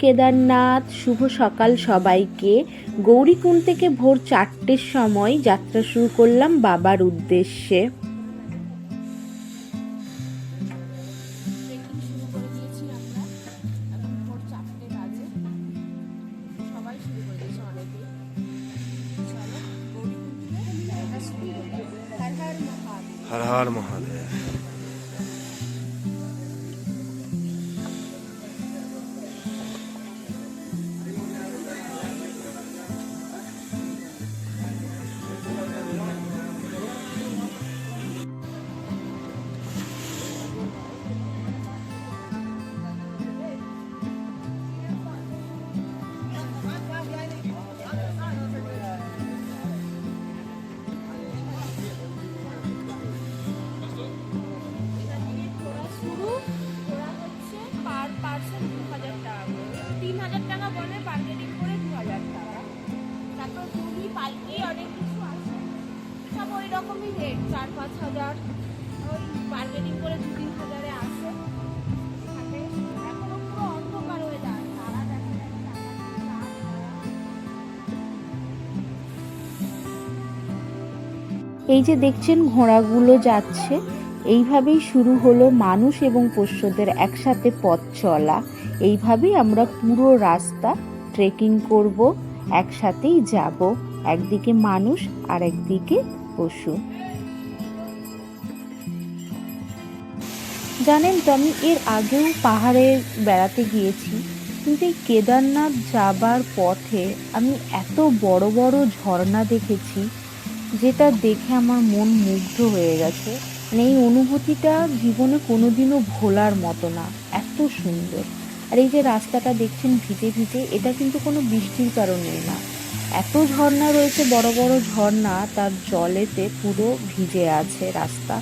কেদারনাথ, শুভ সকাল সবাইকে। গৌরীকুণ্ড থেকে ভোর 4টের সময় যাত্রা শুরু করলাম বাবার উদ্দেশ্যে। হর হর মহাদেব। রকমই রেট 4-5 হাজার, ওই বার্গেনিং করে 2-3 হাজারে আসে। এখনো পুরো অন্ধকার হয়ে যায়, তারা দেখা যায় এই যে দেখছেন ঘোড়াগুলো যাচ্ছে, এইভাবেই শুরু হলো মানুষ এবং পোষ্যদের একসাথে পথ চলা। এইভাবেই আমরা পুরো রাস্তা ট্রেকিং করব, একসাথেই যাব, একদিকে মানুষ আর একদিকে পশু। জানেন তো, আমি এর আগেও পাহাড়ে বেড়াতে গিয়েছি, কিন্তু এই কেদারনাথ যাবার পথে আমি এত বড় বড় ঝর্ণা দেখেছি, যেটা দেখে আমার মন মুগ্ধ হয়ে গেছে। মানে এই অনুভূতিটা জীবনে কোনোদিনও ভোলার মতো না, এত সুন্দর। আর এই যে রাস্তাটা দেখছেন ভিজে ভিজে, এটা কিন্তু কোনো বৃষ্টির কারণেই না, এত ঝর্ণা রয়েছে, বড় বড় ঝর্ণা, তার জলেতে পুরো ভিজে আছে রাস্তা।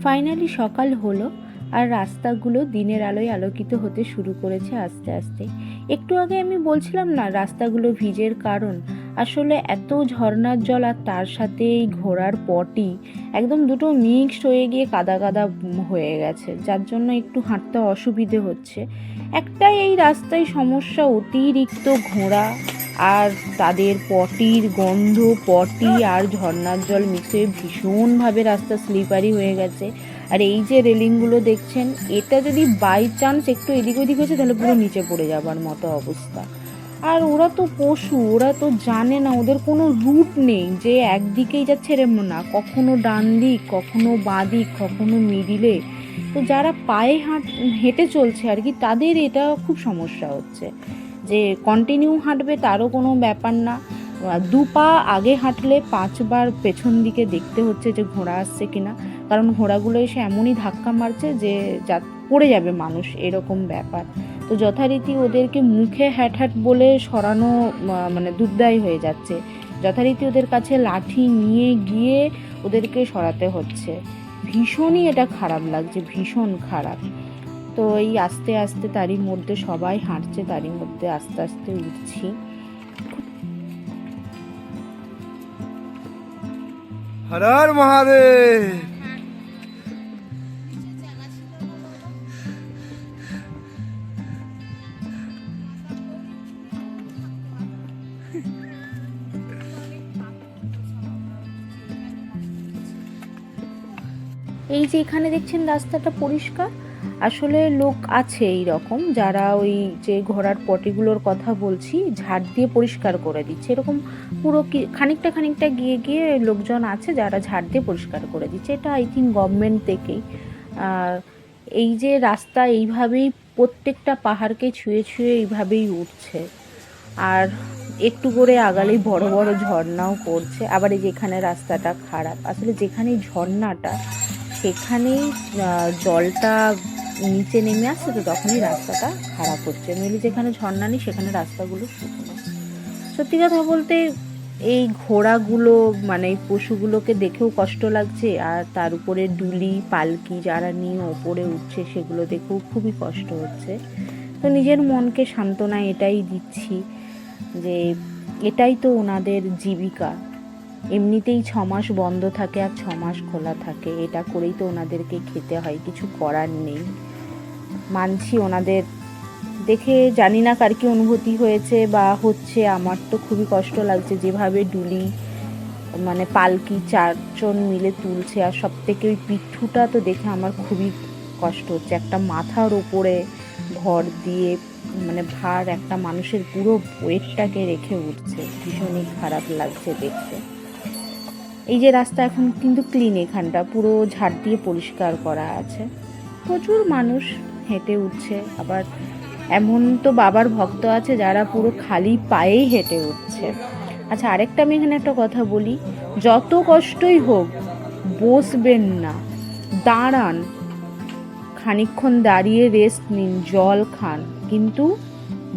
ফাইনালি সকাল হলো, আর রাস্তাগুলো দিনের আলোয় আলোকিত হতে শুরু করেছে আস্তে আস্তে। একটু আগে আমি বলছিলাম না রাস্তাগুলো ভিজের কারণ, আসলে এত ঝর্ণার জল আর তার সাথে এই ঘোড়ার পটি একদম দুটো মিক্সড হয়ে গিয়ে কাদা কাদা হয়ে গেছে, যার জন্য একটু হাঁটতে অসুবিধে হচ্ছে। একটাই এই রাস্তায় সমস্যা, অতিরিক্ত ঘোড়া আর তাদের পটির গন্ধ, পটি আর ঝর্ণার জল মিক্স হয়ে ভীষণভাবে রাস্তা স্লিপারি হয়ে গেছে। আর এই যে রেলিংগুলো দেখছেন, এটা যদি বাই চান্স একটু এদিক ওদিক হয়েছে তাহলে পুরো নিচে পড়ে যাবার মতো অবস্থা। আর ওরা তো পশু, ওরা তো জানে না, ওদের কোনো রুট নেই যে একদিকেই যাচ্ছে এরম না, কখনো ডান দিক, কখনো বাঁ দিক, কখনো মিডিলে। তো যারা পায়ে হেঁটে চলছে আর কি, তাদের এটা খুব সমস্যা হচ্ছে। যে কন্টিনিউ হাঁটবে তারও কোনো ব্যাপার না, 2 পা আগে হাঁটলে 5 বার পেছন দিকে দেখতে হচ্ছে যে ঘোড়া আসছে কিনা, কারণ ঘোড়াগুলো এসে এমনই ধাক্কা মারছে যে পড়ে যাবে মানুষ, এরকম ব্যাপার। তো যথারীতি ওদেরকে মুখে হ্যাট হ্যাট বলে সরানো মানে দুর্দায় হয়ে যাচ্ছে, যথারীতি ওদের কাছে লাঠি নিয়ে গিয়ে ওদেরকে সরাতে হচ্ছে। ভীষণই এটা খারাপ লাগছে, ভীষণ খারাপ। তো এই আস্তে আস্তে তারই মধ্যে সবাই হাঁটছে, তারই মধ্যে আস্তে আস্তে উঠছি। হর হর মহাদেব। এই যে এখানে দেখছেন রাস্তাটা পরিষ্কার, আসলে লোক আছে এই রকম যারা ওই যে ঘোড়ার পটিগুলোর কথা বলছি ঝাড় দিয়ে পরিষ্কার করে দিচ্ছে, এরকম পুরো খানিকটা খানিকটা গিয়ে গিয়ে লোকজন আছে যারা ঝাড় দিয়ে পরিষ্কার করে দিচ্ছে। এটা আই থিঙ্ক গভর্নমেন্ট থেকেই। আর এই যে রাস্তা এইভাবেই প্রত্যেকটা পাহাড়কে ছুঁয়ে ছুঁয়ে এইভাবেই উঠছে, আর একটু করে আগালেই বড় বড় ঝর্ণাও পড়ছে। আবার এই যেখানে রাস্তাটা খারাপ, আসলে যেখানে ঝর্ণাটা সেখানেই জলটা নিচে নেমে আসছে, তো তখনই রাস্তাটা খারাপ হচ্ছে। মেনলি যেখানে ঝর্ণা নেই সেখানে রাস্তাগুলো শুকনো। সত্যি কথা বলতে এই ঘোড়াগুলো মানে এই পশুগুলোকে দেখেও কষ্ট লাগছে, আর তার উপরে ডুলি পালকি যারা নিয়ে ওপরে উঠছে সেগুলো দেখেও খুবই কষ্ট হচ্ছে। তো নিজের মনকে সান্ত্বনা এটাই দিচ্ছি যে এটাই তো ওনাদের জীবিকা। এমনিতেই 6 মাস বন্ধ থাকে আর 6 মাস খোলা থাকে, এটা করেই তো ওনাদেরকে খেতে হয়, কিছু করার নেই। মানছি ওনাদের দেখে জানি না কার কি অনুভূতি হয়েছে বা হচ্ছে, আমার তো খুবই কষ্ট লাগছে যেভাবে ডুলি মানে পালকি 4 জন মিলে তুলছে, আর সব থেকে ওই পিঠুটা তো দেখে আমার খুবই কষ্ট হচ্ছে। একটা মাথার ওপরে ভর দিয়ে মানে ভার একটা মানুষের পুরো ওয়েটটাকে রেখে উঠছে, ভীষণই খারাপ লাগছে দেখতে। এই যে রাস্তা এখন কিন্তু ক্লিন, এখানটা পুরো ঝাড় দিয়ে পরিষ্কার করা আছে, প্রচুর মানুষ হেঁটে উঠছে। আবার এমন তো বাবার ভক্ত আছে যারা পুরো খালি পায়েই হেঁটে উঠছে। আচ্ছা, আরেকটা আমি এখানে একটা কথা বলি, যত কষ্টই হোক বসবেন না, দাঁড়ান, খানিকক্ষণ দাঁড়িয়ে রেস্ট নিন, জল খান, কিন্তু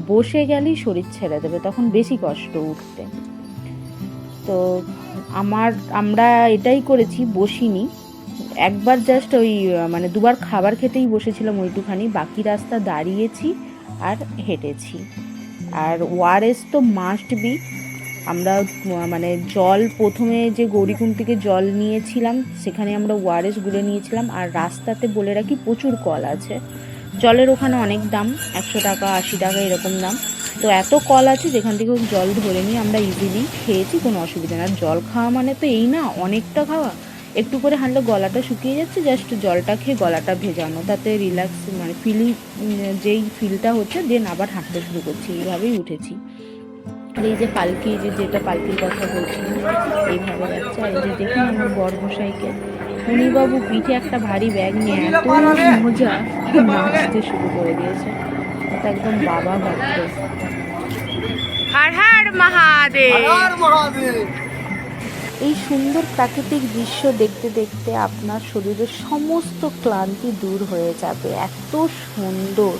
বসে গেলেই শরীর ছেড়ে দেবে, তখন বেশি কষ্ট উঠতে। তো আমরা এটাই করেছি, বসিনি। একবার জাস্ট ওই মানে দুবার খাবার খেতেই বসেছিলাম ওইটুখানি, বাকি রাস্তা দাঁড়িয়েছি আর হেঁটেছি। আর ওআরএস তো মাস্ট বি। আমরা মানে জল প্রথমে যে গৌরীকুণ্ড থেকে জল নিয়েছিলাম সেখানে আমরা ওআরএস গুলে নিয়েছিলাম। আর রাস্তাতে বলে রাখি প্রচুর কল আছে, জলের ওখানে অনেক দাম, 100 টাকা 80 টাকা এরকম দাম। তো এত কল আছে যেখান থেকে জল ধরে নিয়ে আমরা ইজিলি খেয়েছি, কোনো অসুবিধা না। আর জল খাওয়া মানে তো এই না অনেকটা খাওয়া, একটু করে হাঁটলে গলাটা শুকিয়ে যাচ্ছে, জাস্ট জলটা খেয়ে গলাটা ভেজানো, তাতে রিল্যাক্স মানে যেই ফিলটা হচ্ছে, দেন আবার হাঁটতে শুরু করছি। এইভাবেই উঠেছি। আর এই যে পালকি, যেটা পালকির কথা বলছিলাম, এইভাবে যাচ্ছে। আর এই যে দেখুন আমার বড়মশাইকে, মুনিবাবু পিঠে একটা ভারী ব্যাগ নিয়ে এত মজা নাচতে শুরু করে দিয়েছে, এটা একদম বাবা ভক্ত। হর হর মহাদেব। हर महादेव। এই সুন্দর প্রাকৃতিক দৃশ্য দেখতে দেখতে আপনার শরীরের সমস্ত ক্লান্তি দূর হয়ে যাবে, এত সুন্দর।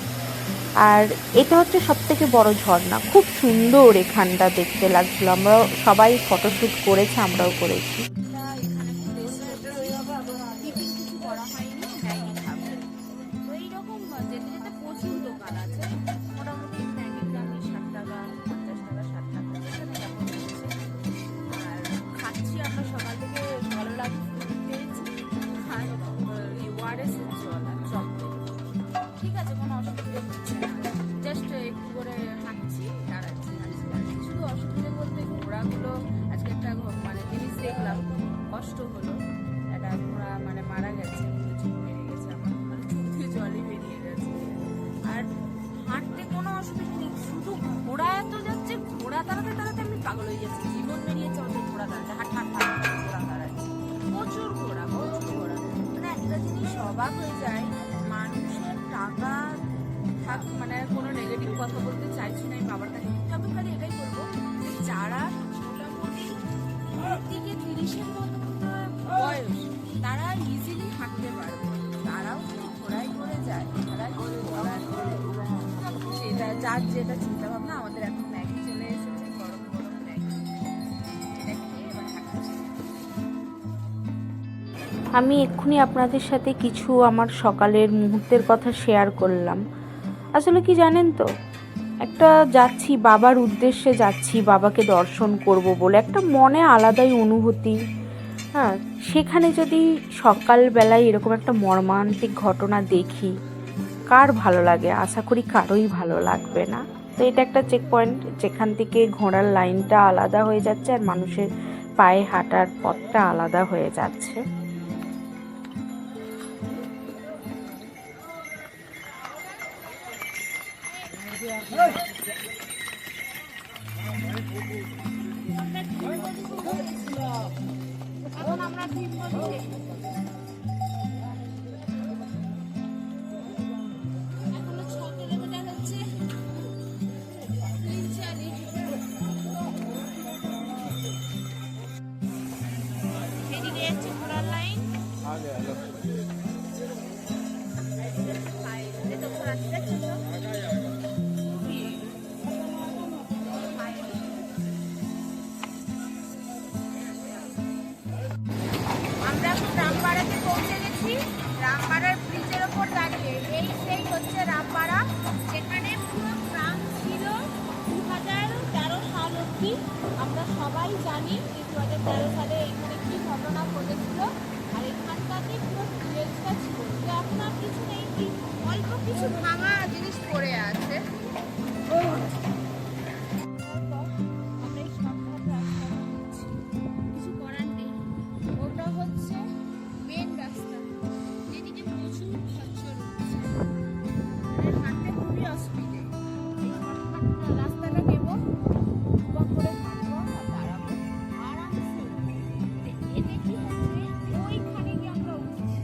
আর এটা হচ্ছে সবথেকে বড় ঝর্ণা, খুব সুন্দর এখানটা দেখতে লাগছিল। আমরা সবাই ফটোশ্যুট করেছে, আমরাও করেছি। টিফিন কিছু করা হয়নি, ম্যাগি খাবো। তো এইরকম যেতে যেতে প্রচুর দোকান আছে, মোটামুটি ম্যাগির দাম 60 টাকা 50 টাকা 60 টাকা যেখানে যেমন হচ্ছে। আর খাচ্ছি আমরা সকাল থেকে, ভালো লাগছে পেয়েছি। আর ওআরএস এর জল আর চকলেট, ঠিক আছে, কোনো অসুবিধা হচ্ছে না। জাস্ট একটু করে হাঁটছি, দাঁড়াচ্ছি, শুধু অসুবিধা বলতে ঘোড়াগুলো আজকে একটা মানে জিনিস দেখলাম, কষ্ট হলো। একটা ঘোড়া মানে মারা গেছে, চোখ মেরে গেছে আমার, মানে চোখ দিয়ে জলই বেরিয়ে গেছে। আর হাঁটতে কোনো অসুবিধা নেই, শুধু ঘোড়া এত যাচ্ছে, ঘোড়া তাড়াতে তাড়াতে আমি পাগল হয়ে যাচ্ছি, জীবন বেরিয়েছে আমাদের ঘোড়া তাড়াতে, হাঁট হাঁট হাঁট ঘোড়া তাড়াচ্ছে, প্রচুর ঘোড়া প্রচুর ঘোড়া। মানে একটা জিনিস অবাক হয়ে যায়, মানুষের টাকা থাক, মানে কোনো নেগেটিভ কথা বলতে চাইছি না আমি বাবার কাছে, তবে খালি এটাই বলবো যে যারা মোটামুটি 30-এর মতো বয়স, তারা ইজিলি হাঁটতে পারবে, তারাও যদি ঘোড়ায় করে যায়, তারা যদি ঘোড়ায় করে, সেটা যার যেটা চিন্তা ভাবনা। আমাদের এখন ম্যাগি চলে এসেছে, গরম গরম ম্যাগি, এটা খেয়ে এবার হাঁটতে। আমি এক্ষুনি আপনাদের সাথে কিছু আমার সকালের মুহূর্তের কথা শেয়ার করলাম। আসলে কি জানেন তো, একটা যাচ্ছি বাবার উদ্দেশ্যে, যাচ্ছি বাবাকে দর্শন করব বলে, একটা মনে আলাদাই অনুভূতি। হ্যাঁ, সেখানে যদি সকালবেলায় এরকম একটা মর্মান্তিক ঘটনা দেখি, কার ভালো লাগে? আশা করি কারোই ভালো লাগবে না। তো এটা একটা চেক পয়েন্ট, যেখান থেকে ঘোড়ার লাইনটা আলাদা হয়ে যাচ্ছে আর মানুষের পায়ে হাঁটার পথটা আলাদা হয়ে যাচ্ছে। এখন আমরা ঠিক বলি, এখনো 6 কিলোমিটার হচ্ছে, এদিকে যাচ্ছে ঘোড়ার লাইন। আমরা সবাই জানি যে 2013 সালে এখানে কি ঘটনা ঘটেছিল, আর এখানটাতে পুরো ডিটেলসটা ছিল। তো এখন আর কিছু নেই, কি অল্প কিছু ভাঙা জিনিস পড়ে আছে। আমরা এই শর্টকাট রাস্তাটা নিচ্ছি, কিছু করার নেই। ওটা হচ্ছে মেন রাস্তা, যেদিকে প্রচুর খচ্চর উঠছে, হাঁটতে খুবই অসুবিধে। এই শর্টকাট রাস্তাটা নেব, দুবার করে হাঁটবো আর দাঁড়াবো আরামসে। এতে কি হচ্ছে, ওইখানে গিয়ে আমরা উঠছি,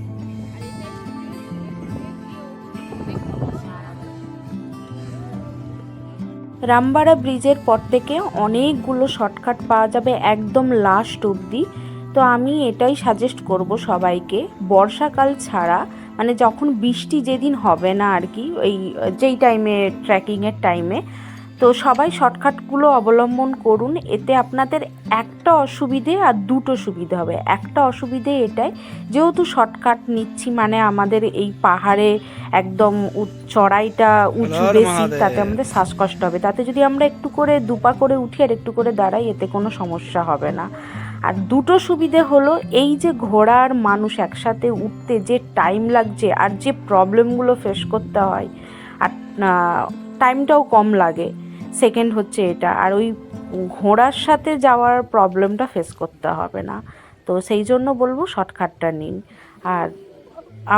আর এটা রামবাড়া ব্রিজের পর থেকে অনেকগুলো শর্টকাট পাওয়া যাবে একদম লাস্ট অবধি। তো আমি এটাই সাজেস্ট করব সবাইকে, বর্ষাকাল ছাড়া, মানে যখন বৃষ্টি যেদিন হবে না আর কি, ওই যেই টাইমে ট্রেকিংয়ের টাইমে, তো সবাই শর্টকাটগুলো অবলম্বন করুন। এতে আপনাদের একটা অসুবিধে আর দুটো সুবিধে হবে। একটা অসুবিধে এটাই, যেহেতু শর্টকাট নিচ্ছি মানে আমাদের এই পাহাড়ে একদম চড়াইটা উঁচু হর বেশি, মহাদেব। তাতে আমাদের শ্বাসকষ্ট হবে। তাতে যদি আমরা একটু করে দুপা করে উঠি আর একটু করে দাঁড়াই, এতে কোনো সমস্যা হবে না। আর দুটো সুবিধে হলো, এই যে ঘোড়ার মানুষ একসাথে উঠতে যে টাইম লাগছে আর যে প্রবলেমগুলো ফেস করতে হয়, আর টাইমটাও কম লাগে, সেকেন্ড হচ্ছে এটা। আর ওই ঘোড়ার সাথে যাওয়ার প্রবলেমটা ফেস করতে হবে না। তো সেই জন্য বলবো শর্টকাটটা নিন। আর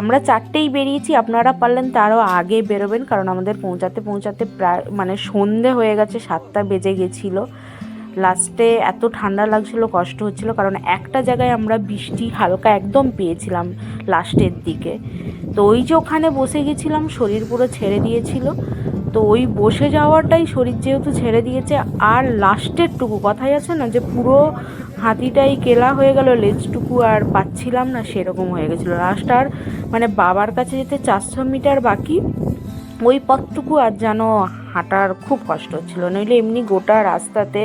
আমরা 4টেই বেরিয়েছি, আপনারা পারলেন তারও আগে বেরোবেন, কারণ আমাদের পৌঁছাতে পৌঁছাতে প্রায় মানে সন্ধে হয়ে গেছে, 7টা বেজে গেছিলো। লাস্টে এত ঠান্ডা লাগছিল, কষ্ট হচ্ছিল, কারণ একটা জায়গায় আমরা বৃষ্টি হালকা একদম পেয়েছিলাম লাস্টের দিকে। তো ওই যে ওখানে বসে গেছিলাম, শরীর পুরো ছেড়ে দিয়েছিল। তো ওই বসে যাওয়াটাই শরীর যেহেতু ছেড়ে দিয়েছে, আর লাস্টের টুকু কথাই আছে না যে পুরো হাতিটাই কেলা হয়ে গেল, লেজটুকু আর পাচ্ছিলাম না, সেরকম হয়ে গেছিলো। লাস্ট আর মানে বাবার কাছে যেতে 400 মিটার বাকি, ওই পথটুকু আর যেন হাঁটার খুব কষ্ট হচ্ছিল। নইলে এমনি গোটা রাস্তাতে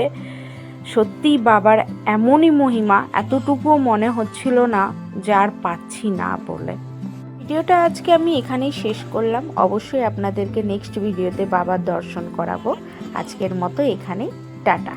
সত্যিই বাবার এমনই মহিমা, এতটুকুও মনে হচ্ছিল না যে আর পাচ্ছি না বলে। ভিডিওটা আজকে আমি এখানেই শেষ করলাম। অবশ্যই আপনাদেরকে নেক্সট ভিডিওতে বাবার দর্শন করাবো। আজকের মতো এখানেই, টাটা।